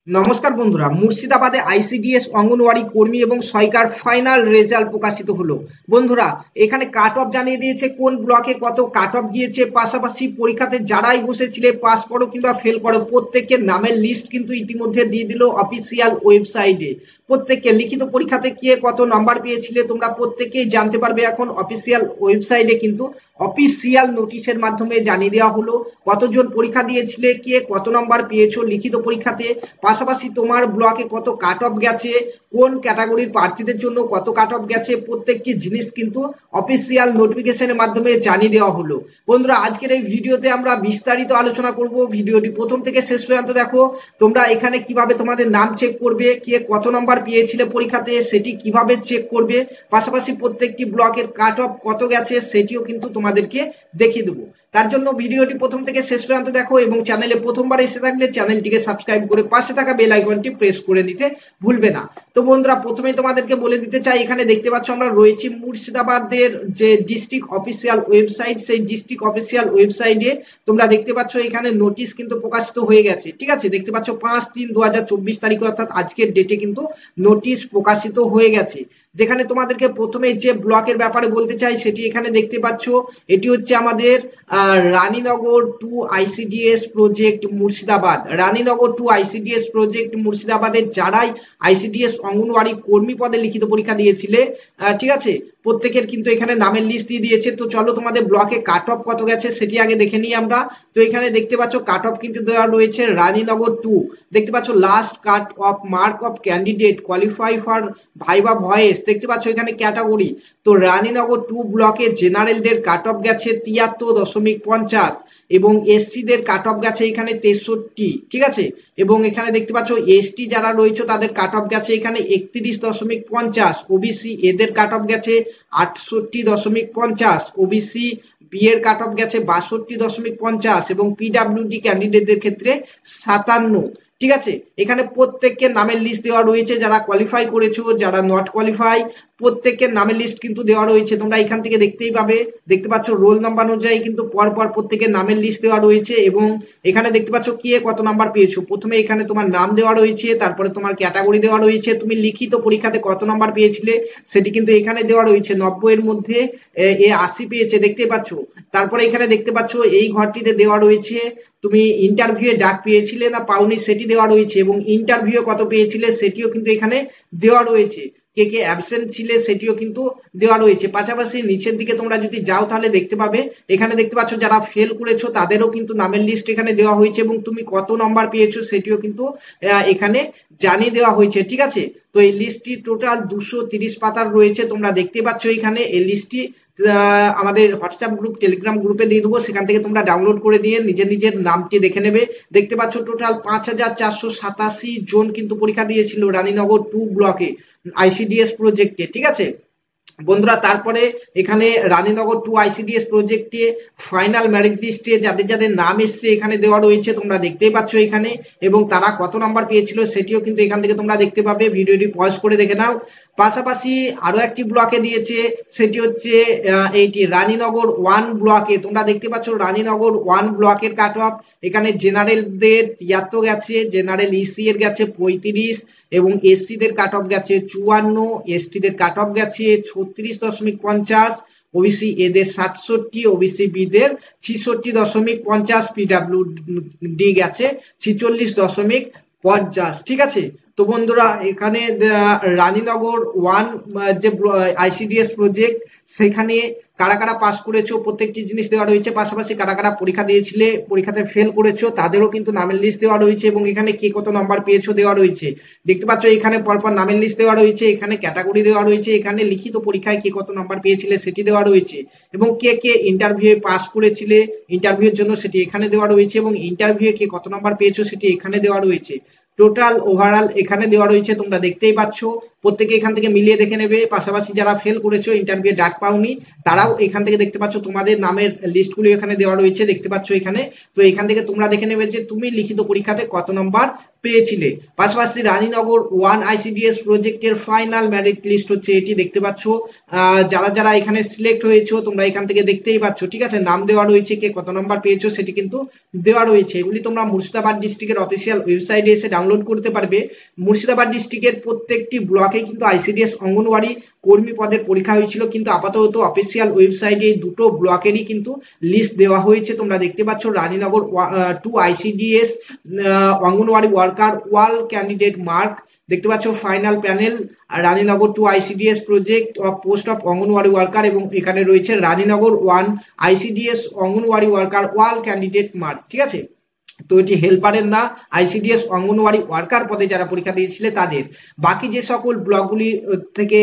নমস্কার বন্ধুরা, মুর্শিদাবাদে আইসিডিএস অঙ্গনওয়াড়ি কর্মী এবং সহায়িকার ফাইনাল রেজাল্ট প্রকাশিত হলো। বন্ধুরা, এখানে কাট অফ জানিয়ে দিয়েছে কোন ব্লকে কত কাট অফ গিয়েছে, পাশাপাশি পরীক্ষাতে যারাই বসেছিলে পাস করো কিংবা ফেল করো প্রত্যেকের নামের লিস্ট কিন্তু ইতিমধ্যে দিয়ে দিল অফিসিয়াল ওয়েবসাইটে। প্রত্যেককে লিখিত পরীক্ষাতে কে কত নাম্বার পেয়েছিলে তোমরা প্রত্যেকেই জানতে পারবে এখন অফিসিয়াল ওয়েবসাইটে, কিন্তু অফিসিয়াল নোটিশের মাধ্যমে জানিয়ে দেওয়া হলো কতজন পরীক্ষা দিয়েছিলে, কে কত নাম্বার পেয়েছো লিখিত পরীক্ষাতে, পাশাপাশি তোমার ব্লকে কত কাট অফ গেছে, কোন ক্যাটাগরির প্রার্থীদের জন্য কত কাট অফ গেছে, প্রত্যেকটি জিনিস কিন্তু অফিসিয়াল নোটিফিকেশনের মাধ্যমে জানিয়ে দেওয়া হলো। বন্ধুরা, আজকের এই ভিডিওতে আমরা বিস্তারিত আলোচনা করব। ভিডিওটি প্রথম থেকে শেষ পর্যন্ত দেখো। তোমরা এখানে কিভাবে তোমাদের নাম চেক করবে, কে কত নম্বর পেয়েছিলে পরীক্ষাতে সেটি কিভাবে চেক করবে, পাশাপাশি প্রত্যেকটি ব্লকের কাট অফ কত গেছে সেটিও কিন্তু তোমাদেরকে দেখিয়ে দেবো। তার জন্য ভিডিওটি প্রথম থেকে শেষ পর্যন্ত দেখো এবং চ্যানেলে প্রথমবার এসে থাকলে চ্যানেলটিকে সাবস্ক্রাইব করে পাশে থাকা বেল আইকনটি প্রেস করে দিতে ভুলবে না। তো বন্ধুরা, প্রথমেই তোমাদেরকে বলে দিতে চাই, এখানে দেখতে পাচ্ছ আমরা রয়েছি মুর্শিদাবাদের যে ডিস্ট্রিক্ট অফিসিয়াল ওয়েবসাইট, সেই ডিস্ট্রিক্ট অফিসিয়াল ওয়েবসাইটে তোমরা দেখতে পাচ্ছ এখানে নোটিশ কিন্তু প্রকাশিত হয়ে গেছে। ঠিক আছে, দেখতে পাচ্ছ 5-3-2024 তারিখে অর্থাৎ আজকের ডেটে কিন্তু নোটিশ প্রকাশিত হয়ে গেছে। যেখানে তোমাদেরকে প্রথমে যে ব্লকের ব্যাপারে বলতে চাই সেটি এখানে দেখতে পাচ্ছ। এটি হচ্ছে আমাদের Raninagar two ICDS project Murshidabad. Raninagar two ICDS project মুর্শিদাবাদের যারাই আইসিডিএস অঙ্গনওয়াড়ি কর্মী পদে লিখিত পরীক্ষা দিয়েছিলে, ঠিক আছে, প্রত্যেকের কিন্তু এখানে নামের লিস্ট দিয়ে দিয়েছে। তো চলো তোমাদের ব্লকে কাট অফ কত গেছে সেটি আগে দেখে নিই আমরা। তো এখানে দেখতে পাচ্ছ কাট অফ কিন্তু দেওয়া রয়েছে রানীনগর টু। দেখতে পাচ্ছ last cut off mark of candidate qualify for viva voice. দেখতে পাচ্ছ এখানে ক্যাটাগরি। তো রানীনগর টু ব্লকে জেনারেলদের কাট অফ গেছে 73.50 এবং এসসিদের কাট অফ গেছে এখানে 63। ঠিক আছে, এবং এখানে দেখতে পাচ্ছ এসটি যারা রয়েছে তাদের কাট অফ গেছে এখানে 31.50। ওবিসি এদের কাট অফ গেছে 68.50। ওবিসি বি এর কাট অফ গেছে 62.50 এবং পিডাব্লিউডি ক্যান্ডিডেটদের ক্ষেত্রে 57। ঠিক আছে, এখানে প্রত্যেকের নামের লিস্ট দেওয়া রয়েছে, যারা কোয়ালিফাই করেছো যারা নট কোয়ালিফাই প্রত্যেকের নামের লিস্ট কিন্তু দেওয়া রয়েছে। তোমরা এখান থেকে দেখতেই পাবে, দেখতে পাচ্ছ রোল নাম্বার অনুযায়ী কিন্তু পরপর প্রত্যেকের নামের লিস্ট দেওয়া রয়েছে এবং এখানে দেখতে পাচ্ছ কে কত নাম্বার পেয়েছো। প্রথমে এখানে তোমার নাম দেওয়া রয়েছে, তারপরে তোমার ক্যাটাগরি দেওয়া রয়েছে, তুমি লিখিত পরীক্ষাতে কত নাম্বার পেয়েছিলে সেটি কিন্তু এখানে দেওয়া রয়েছে। 90 এর মধ্যে 80 পেয়েছে দেখতে পাচ্ছ। তারপরে এখানে দেখতে পাচ্ছ এই ঘরটিতে দেওয়া রয়েছে তুমি ইন্টারভিউ ডাক পেয়েছিলে না পাওনি সেটি দেওয়া রয়েছে এবং ইন্টারভিউ কত পেয়েছিলে সেটিও কিন্তু এখানে দেওয়া রয়েছে। কে কে অ্যাবসেন্ট ছিলে সেটিও কিন্তু দেওয়া রয়েছে। পাশাপাশি নিচের দিকে তোমরা যদি যাও তাহলে দেখতে পাবে এখানে দেখতে পাচ্ছ যারা ফেল করেছো তাদেরও কিন্তু নামের লিস্ট এখানে দেওয়া হয়েছে এবং তুমি কত নম্বর পেয়েছো সেটিও কিন্তু এখানে জানিয়ে দেওয়া হয়েছে। ঠিক আছে, তো এই লিস্টটি টোটাল 230 পাতার রয়েছে। তোমরা দেখতে পাচ্ছ এখানে এই লিস্টটি আমাদের হোয়াটসঅ্যাপ গ্রুপ টেলিগ্রাম গ্রুপে দিয়ে দেবো, সেখান থেকে তোমরা ডাউনলোড করে দিয়ে নিজের নিজের নামটি দেখে নেবে। দেখতে পাচ্ছ টোটাল 5487 জন কিন্তু পরীক্ষা দিয়েছিল রানীনগর টু ব্লকে আইসিডিএস প্রজেক্টে। ঠিক আছে বন্ধুরা, তারপরে এখানে রানীনগর টু আইসিডিএস প্রজেক্টে ফাইনাল মেরিট লিস্টে যাদের যাদের নাম এসছে এখানে দেওয়া রয়েছে, তোমরা দেখতেই পাচ্ছ এখানে, এবং তারা কত নাম্বার পেয়েছিল সেটিও কিন্তু এখান থেকে তোমরা দেখতে পাবে। ভিডিওটি পজ করে দেখে নাও। পাশাপাশি আরো একটি ব্লকে দিয়েছে, সেটি হচ্ছে এইটি রানীনগর ওয়ান ব্লকে। তোমরা দেখতে পাচ্ছ রানীনগর ওয়ান ব্লকের কাট অফ এখানে জেনারেলদের 73 গেছে, জেনারেল ইসি এর গেছে 35 এবং এসসি দের কাট অফ গেছে 54, এসটি দের কাট অফ গেছে 36.50, ওবিসি এদের 67, ওবিসি বি দের 66.50, পিডাব্লিউডি গেছে 46.50। ঠিক আছে, তো বন্ধুরা এখানে রানীনগর ওয়ান যে আইসিডিএস প্রজেক্ট সেখানে কারা কারা পাস করেছো প্রত্যেকটি জিনিস দেওয়া রয়েছে। পাশাপাশি কারা কারা পরীক্ষা দিয়েছিলে পরীক্ষাতে ফেল করেছো তাদেরও কিন্তু নামের লিস্ট দেওয়া রয়েছে এবং এখানে কে কত নাম্বার পেয়েছো দেওয়া রয়েছে। দেখতে পাচ্ছ এখানে পরপর নামের লিস্ট দেওয়া রয়েছে, এখানে ক্যাটাগরি দেওয়া রয়েছে, এখানে লিখিত পরীক্ষায় কে কত নাম্বার পেয়েছিলে সেটি দেওয়া রয়েছে এবং কে কে ইন্টারভিউ পাস করেছিলে ইন্টারভিউর জন্য সেটি এখানে দেওয়া রয়েছে এবং ইন্টারভিউ কে কত নাম্বার পেয়েছো সেটি এখানে দেওয়া রয়েছে। টোটাল ওভারঅল এখানে দেওয়া রয়েছে, তোমরা দেখতেই পাচ্ছ প্রত্যেকে এখান থেকে মিলিয়ে দেখে নেবে। পাশাপাশি যারা ফেল করেছো, ইন্টারভিউ ডাক পাওনি, তারাও এখান থেকে দেখতে পাচ্ছ তোমাদের নামের লিস্টগুলো এখানে দেওয়া রয়েছে, দেখতে পাচ্ছ এখানে। তো এখান থেকে তোমরা দেখে নেবে যে তুমি লিখিত পরীক্ষাতে কত নম্বর পেয়েছিলে। পাশাপাশি রানীনগর 1 আইসিডিএস প্রজেক্টের ফাইনাল মেরিট লিস্ট হচ্ছে এটি, দেখতে পাচ্ছ। যারা যারা এখানে সিলেক্ট হয়েছো তোমরা এখান থেকে দেখতেই পাচ্ছ, ঠিক আছে, নাম দেওয়া রয়েছে, কে কত নম্বর পেয়েছো সেটি কিন্তু দেওয়া রয়েছে। এগুলি তোমরা মুর্শিদাবাদ ডিস্ট্রিক্টের অফিসিয়াল ওয়েবসাইটে এসে ডাউনলোড করতে পারবে। মুর্শিদাবাদ ডিস্ট্রিক্টের প্রত্যেকটি ব্লকে কিন্তু আইসিডিএস অঙ্গনওয়াড়ি কর্মী পদের পরীক্ষা হয়েছিল, কিন্তু আপাতত অফিসিয়াল ওয়েবসাইটে এই দুটো ব্লকেরই কিন্তু লিস্ট দেওয়া হয়েছে। তোমরা দেখতে পাচ্ছ রানীনগর 2 আইসিডিএস অঙ্গনওয়াড়ি ওয়ার্কার ওয়াল ক্যান্ডিডেট মার্ক, দেখতে পাচ্ছ final panel Raninagar 2 ICDS project of post of anganwadi worker, এবং এখানে রয়েছে রানীনগর 1 আইসিডিএস অঙ্গনওয়াড়ি ওয়ার্কার ওয়াল ক্যান্ডিডেট মার্ক, ঠিক আছে। তো এটি হেল্পারের না, আইসিডিএস অঙ্গনওয়াড়ি ওয়ার্কার পদে যারা পরীক্ষা দিয়েছিলে তাদের। বাকি যে সকল ব্লকগুলি থেকে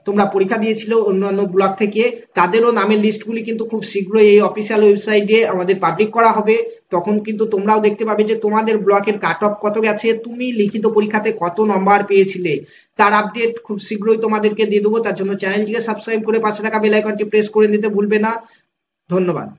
তোমরা পরীক্ষা দিয়েছিল অন্যান্য ব্লক থেকে, তাদেরও নামের লিস্টগুলি কিন্তু খুব শীঘ্রই এই অফিসিয়াল ওয়েবসাইটে আমাদের পাবলিক করা হবে। তখন কিন্তু তোমরাও দেখতে পাবে যে তোমাদের ব্লকের কাট অফ কত গেছে, তুমি লিখিত পরীক্ষাতে কত নম্বর পেয়েছিলে, তার আপডেট খুব শীঘ্রই তোমাদেরকে দিয়ে দেবো। তার জন্য চ্যানেলটিকে সাবস্ক্রাইব করে পাশে থাকা বেল আইকনটি প্রেস করে নিতে ভুলবে না। ধন্যবাদ।